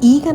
ಈಗ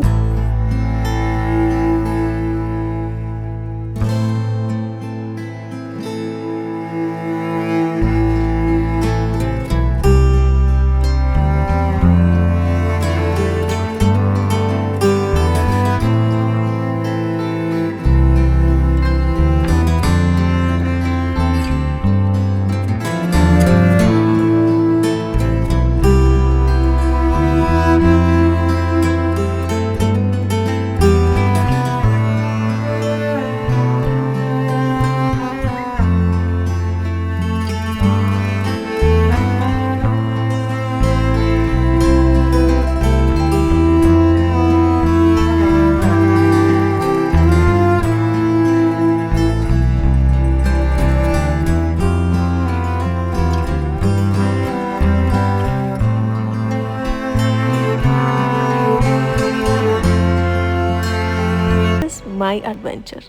my adventure.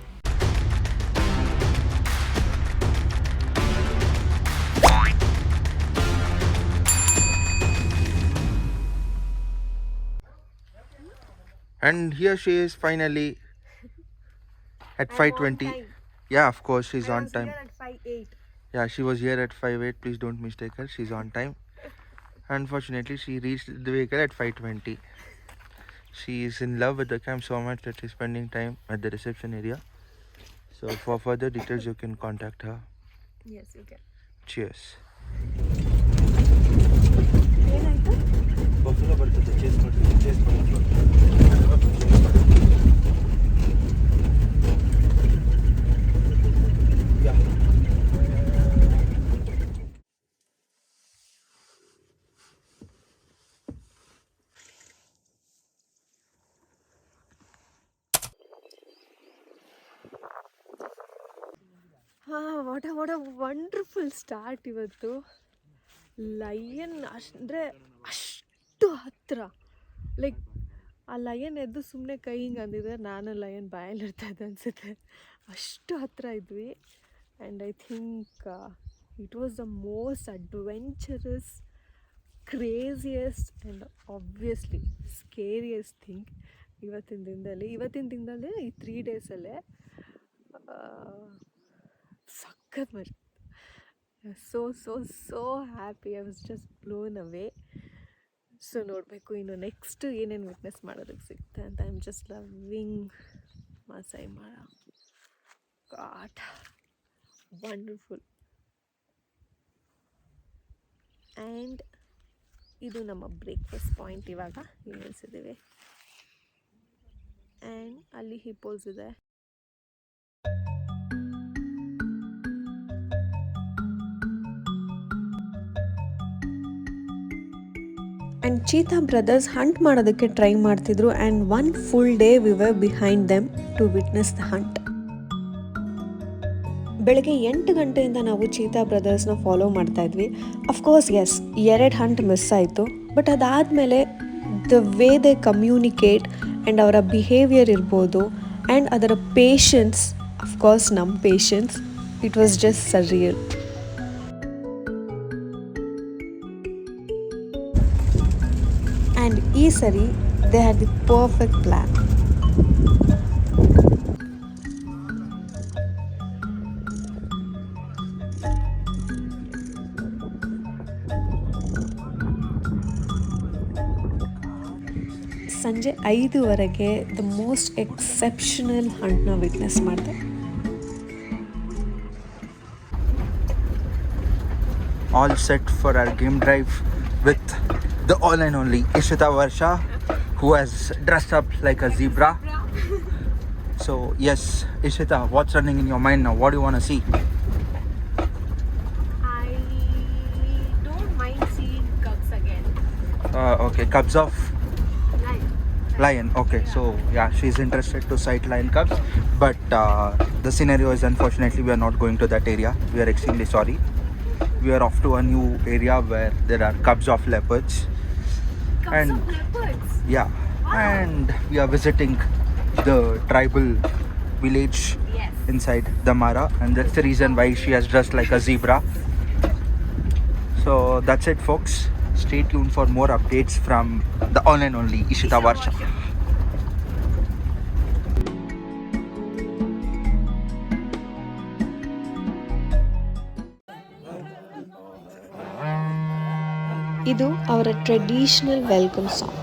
And here she is finally at 5:20. Yeah, of course she's on time. Here at 5:08. Yeah, she was here at 5:08. Please don't mistake her. She's on time. Unfortunately, she reached the vehicle at 5:20. She is in love with the camp so much that she's spending time at the reception area. So for further details, you can contact her. Yes, you can. Cheers. What a wonderful start ಇವತ್ತು. Lion ಅಂದರೆ ಅಷ್ಟು ಹತ್ತಿರ, like ಆ lion ಎದ್ದು ಸುಮ್ಮನೆ ಕೈ ಹಿಂಗೆ ಅಂದಿದ್ರೆ ನಾನು ಲಯನ್ ಬಾಯಲ್ಲಿರ್ತಾ ಇದ್ದೆ ಅನಿಸುತ್ತೆ. ಅಷ್ಟು ಹತ್ತಿರ ಇದ್ವಿ. And I think it was the most adventurous, craziest and obviously scariest thing ಇವತ್ತಿನ ದಿನದಲ್ಲಿ ಈ 3 ಡೇಸಲ್ಲೇ ಸಖತ್ ಮಜಾ. So happy. I was just blown away. So ನೋಡಬೇಕು ಇನ್ನು ನೆಕ್ಸ್ಟ್ ಏನೇನು ವಿಟ್ನೆಸ್ ಮಾಡೋದಕ್ಕೆ ಸಿಗುತ್ತೆ ಅಂತ. I am just loving Maasai Mara. God wonderful. And ಇದು ನಮ್ಮ ಬ್ರೇಕ್ಫಾಸ್ಟ್ ಪಾಯಿಂಟ್. ಇವಾಗ ಇಲ್ಲಿ ನಿಲ್ಸಿದ್ದೀವಿ. ಆ್ಯಂಡ್ ಅಲ್ಲಿ ಹಿಪ್ಪೋಸ್ ಇದೆ. ಆ್ಯಂಡ್ ಚೀತಾ ಬ್ರದರ್ಸ್ ಹಂಟ್ ಮಾಡೋದಕ್ಕೆ ಟ್ರೈ ಮಾಡ್ತಿದ್ರು. And 1 full day we were behind them to witness the hunt. ಬೆಳಗ್ಗೆ 8 ಗಂಟೆಯಿಂದ ನಾವು ಚೀತಾ ಬ್ರದರ್ಸ್ನ ಫಾಲೋ ಮಾಡ್ತಾ ಇದ್ವಿ. ಅಫ್ಕೋರ್ಸ್ ಎಸ್, 2 ಹಂಟ್ ಮಿಸ್ ಆಯಿತು. ಬಟ್ ಅದಾದಮೇಲೆ the way they communicate and ಅವರ ಬಿಹೇವಿಯರ್ ಇರ್ಬೋದು, ಆ್ಯಂಡ್ ಅದರ ಪೇಷನ್ಸ್, ಅಫ್ಕೋರ್ಸ್ ನಮ್ಮ patience, it was just surreal. And ಈ ಸರಿ they had the perfect plan. ಸಂಜೆ 5ವರೆಗೆ ದ ಮೋಸ್ಟ್ ಎಕ್ಸೆಪ್ಷನಲ್ ಹಂಟ್ನ ವಿಟ್ನೆಸ್ ಮಾಡಿದೆ. All set for our game drive with the all and only Ishita Varsha, who has dressed up like a zebra. So yes, Ishita, what's running in your mind now? What do you want to see? I don't mind seeing cubs again. Okay, cubs of lion. Okay, so yeah, she's interested to sight lion cubs, but the scenario is unfortunately we are not going to that area. We are extremely sorry. We are off to a new area where there are cubs of leopards. Cubs of leopards? Yeah. Wow. And we are visiting the tribal village inside Damara, and that's the reason why she has dressed like a zebra. So that's it, folks. Stay tuned for more updates from the all and only Ishita Varsha. ಇದು ಅವರ traditional welcome song.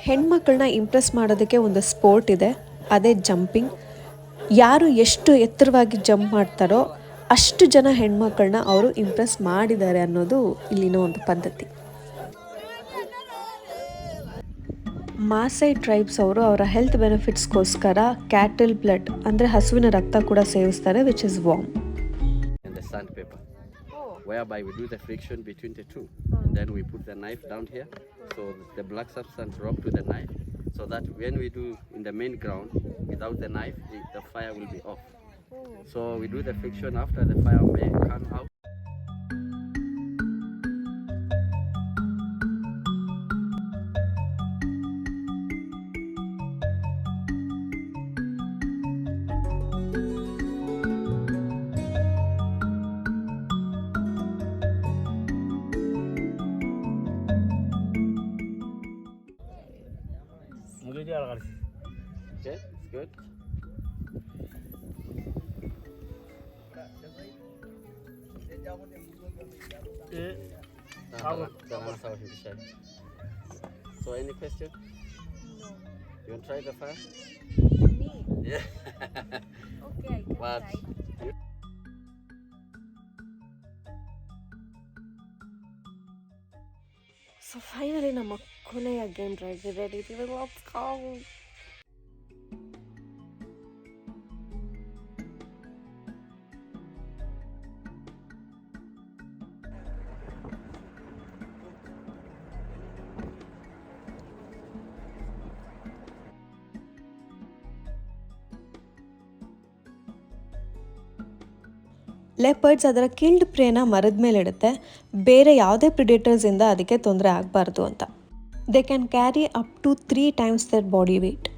ಹೆಣ್ಮಕ್ಳನ್ನ Impress ಮಾಡೋದಕ್ಕೆ ಒಂದು sport ಇದೆ, ಅದೇ jumping. ಯಾರು ಎಷ್ಟು ಎತ್ತರವಾಗಿ ಜಂಪ್ ಮಾಡ್ತಾರೋ ಅಷ್ಟು ಜನ ಹೆಣ್ಮಕ್ಳನ್ನ ಅವರು ಇಂಪ್ರೆಸ್ ಮಾಡಿದ್ದಾರೆ ಅನ್ನೋದು ಇಲ್ಲಿನ ಒಂದು ಪದ್ಧತಿ. ಮಾಸೈ ಟ್ರೈಬ್ಸ್ ಅವರು ಅವರ ಹೆಲ್ತ್ ಬೆನಿಫಿಟ್ಸ್ಗೋಸ್ಕರ ಕ್ಯಾಟಲ್ ಬ್ಲಡ್ ಅಂದರೆ ಹಸುವಿನ ರಕ್ತ ಕೂಡ ಸೇವಿಸ್ತಾರೆ, which is warm. Whereby we do the friction between the two, and then we put the knife down here, so the black substance drop to the knife, so that when we do in the main ground without the knife, the fire will be off. So we do the friction after the fire may come out. Okay, it's good. So any question? No. You want to try the fire? Me? Yeah. Okay, I can What? try. So finally ನಮ್ಮ ಕೊನೆಯ game drive ready. Let's go. Leopards ಅದರ killed ಪ್ರೇನ ಮರದ ಮೇಲೆ ಇಡುತ್ತೆ, ಬೇರೆ ಯಾವುದೇ ಪ್ರಿಡೇಟರ್ಸಿಂದ ಅದಕ್ಕೆ ತೊಂದರೆ ಆಗಬಾರ್ದು ಅಂತ. They can carry up to 3 times their body weight.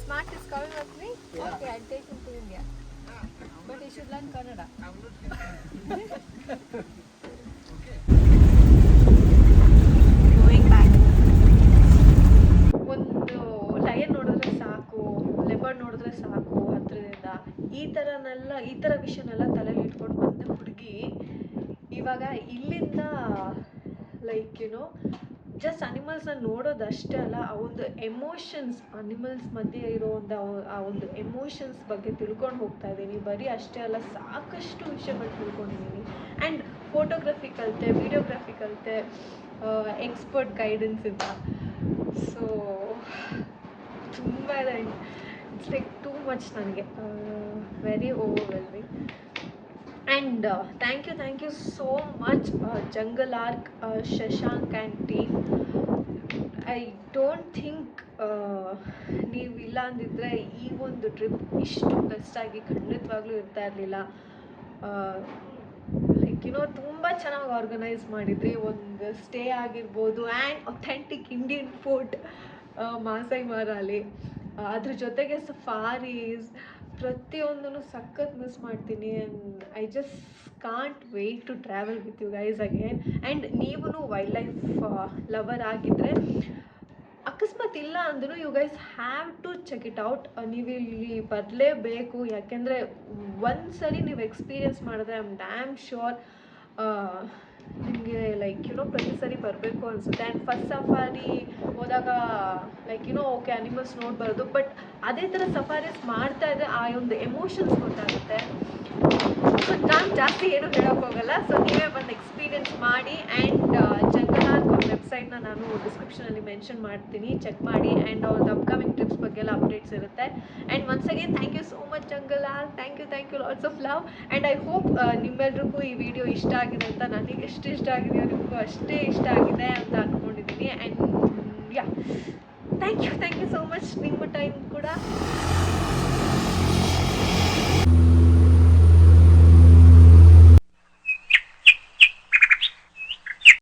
Smart is coming with me? Okay, I'll take him to India. But he should learn Kannada. Going back. ಒಂದು ಲಯನ್ ನೋಡಿದ್ರೆ ಸಾಕು, ಲೆಪರ್ಡ್ ನೋಡಿದ್ರೆ ಸಾಕು ಹತ್ರದಿಂದ, ಈ ಥರ ವಿಷಯನೆಲ್ಲ ತಲೆಯಲ್ಲಿ ಇಟ್ಕೊಂಡು ಬಂದ ಹುಡುಗಿ ಇವಾಗ ಇಲ್ಲಿಂದ ಲೈಕ್ ಜಸ್ಟ್ ಅನಿಮಲ್ಸ್ನ ನೋಡೋದಷ್ಟೇ ಅಲ್ಲ, ಆ ಒಂದು ಎಮೋಷನ್ಸ್, ಅನಿಮಲ್ಸ್ ಮಧ್ಯೆ ಇರೋ ಆ ಒಂದು ಎಮೋಷನ್ಸ್ ಬಗ್ಗೆ ತಿಳ್ಕೊಂಡು ಹೋಗ್ತಾ ಇದ್ದೀನಿ. ಬರೀ ಅಷ್ಟೇ ಅಲ್ಲ, ಸಾಕಷ್ಟು ವಿಷಯಗಳು ತಿಳ್ಕೊಂಡಿದ್ದೀನಿ. ಆ್ಯಂಡ್ ಫೋಟೋಗ್ರಫಿ ಕಲಿತೆ, ವಿಡಿಯೋಗ್ರಫಿ ಕಲಿತೆ, ಎಕ್ಸ್ಪರ್ಟ್ ಗೈಡೆನ್ಸಿಂದ. ಸೊ ತುಂಬ ಇದೆ. ಇಟ್ಸ್ ಲೈಕ್ ಟೂ ಮಚ್ ನನಗೆ, very overwhelming. And thank you so much Jungle Ark, Shashank and team. I don't think ನೀವು ಇಲ್ಲ ಅಂದಿದ್ರೆ ಈ ಒಂದು ಟ್ರಿಪ್ ಇಷ್ಟು ಬೆಸ್ಟಾಗಿ ಖಂಡಿತವಾಗ್ಲೂ ಇರ್ತಾ ಇರಲಿಲ್ಲ. ಲೈಕ್ ತುಂಬ ಚೆನ್ನಾಗಿ ಆರ್ಗನೈಸ್ ಮಾಡಿದ್ರಿ. ಒಂದು ಸ್ಟೇ ಆಗಿರ್ಬೋದು, and authentic Indian food Masai ಮಾರಲ್ಲಿ, ಅದ್ರ ಜೊತೆಗೆ ಸಫಾರೀಸ್, ಪ್ರತಿಯೊಂದೂ ಸಖತ್ ಮಿಸ್ ಮಾಡ್ತೀನಿ. And I just can't wait to travel with you guys again. And ನೀವು ವೈಲ್ಡ್ ಲೈಫ್ ಲವರ್ ಆಗಿದ್ದರೆ, ಅಕಸ್ಮಾತ್ ಇಲ್ಲ ಅಂದರೂ you guys have to check it out. ನೀವು ಇಲ್ಲಿ ಬರಲೇಬೇಕು, ಯಾಕೆಂದರೆ ಒಂದ್ಸರಿ ನೀವು ಎಕ್ಸ್ಪೀರಿಯನ್ಸ್ ಮಾಡಿದ್ರೆ ಐ ಆಮ್ ಡ್ಯಾಮ್ ಶ್ಯೂರ್ ನಿಮಗೆ ಲೈಕ್ ಪ್ರತಿ ಸರಿ ಬರಬೇಕು ಅನಿಸುತ್ತೆ. ಆ್ಯಂಡ್ ಫಸ್ಟ್ ಸಫಾರಿ ಹೋದಾಗ ಲೈಕ್ ಓಕೆ ಅನಿಮಲ್ಸ್ ನೋಡಬಾರ್ದು, ಬಟ್ ಅದೇ ಥರ ಸಫಾರೀಸ್ ಮಾಡ್ತಾ ಇದ್ದರೆ ಆ ಒಂದು ಎಮೋಷನ್ಸ್ ಗೊತ್ತಾಗುತ್ತೆ. ಸೊ ನಾನು ಜಾಸ್ತಿ ಏನೂ ಹೇಳೋಕ್ಕೋಗಲ್ಲ. ಸೊ ನೀವೇ ಬಂದು ಎಕ್ಸ್ಪೀರಿಯನ್ಸ್ ಮಾಡಿ. ಆ್ಯಂಡ್ ಜಂಗಲ್ ಆರ್ಕ್ ಅವ್ರ ವೆಬ್ಸೈಟ್ನ ನಾನು ಡಿಸ್ಕ್ರಿಪ್ಷನಲ್ಲಿ ಮೆನ್ಷನ್ ಮಾಡ್ತೀನಿ, ಚೆಕ್ ಮಾಡಿ. ಆ್ಯಂಡ್ ಅವ್ರದ್ದು ಅಪ್ಕಮಿಂಗ್ ಟ್ರಿಪ್ಸ್ ಬಗ್ಗೆ ಎಲ್ಲ ಅಪ್ಡೇಟ್ಸ್ ಇರುತ್ತೆ. And once again thank you so much jungle ark. Thank you lots of love. And I hope ನಿಮ್ಮೆಲ್ರಿಗೂ ಈ ವಿಡಿಯೋ ಇಷ್ಟ ಆಗಿದೆ ಅಂತ, ನನಗೆ ಎಷ್ಟು ಇಷ್ಟ ಆಗಿದೆಯೋ ನಿಮಗೂ ಅಷ್ಟೇ ಇಷ್ಟ ಆಗಿದೆ ಅಂತ ಅಂದ್ಕೊಂಡಿದ್ದೀನಿ. And yeah thank you so much. ನಿಮ್ಮ ಟೈಮ್ ಕೂಡ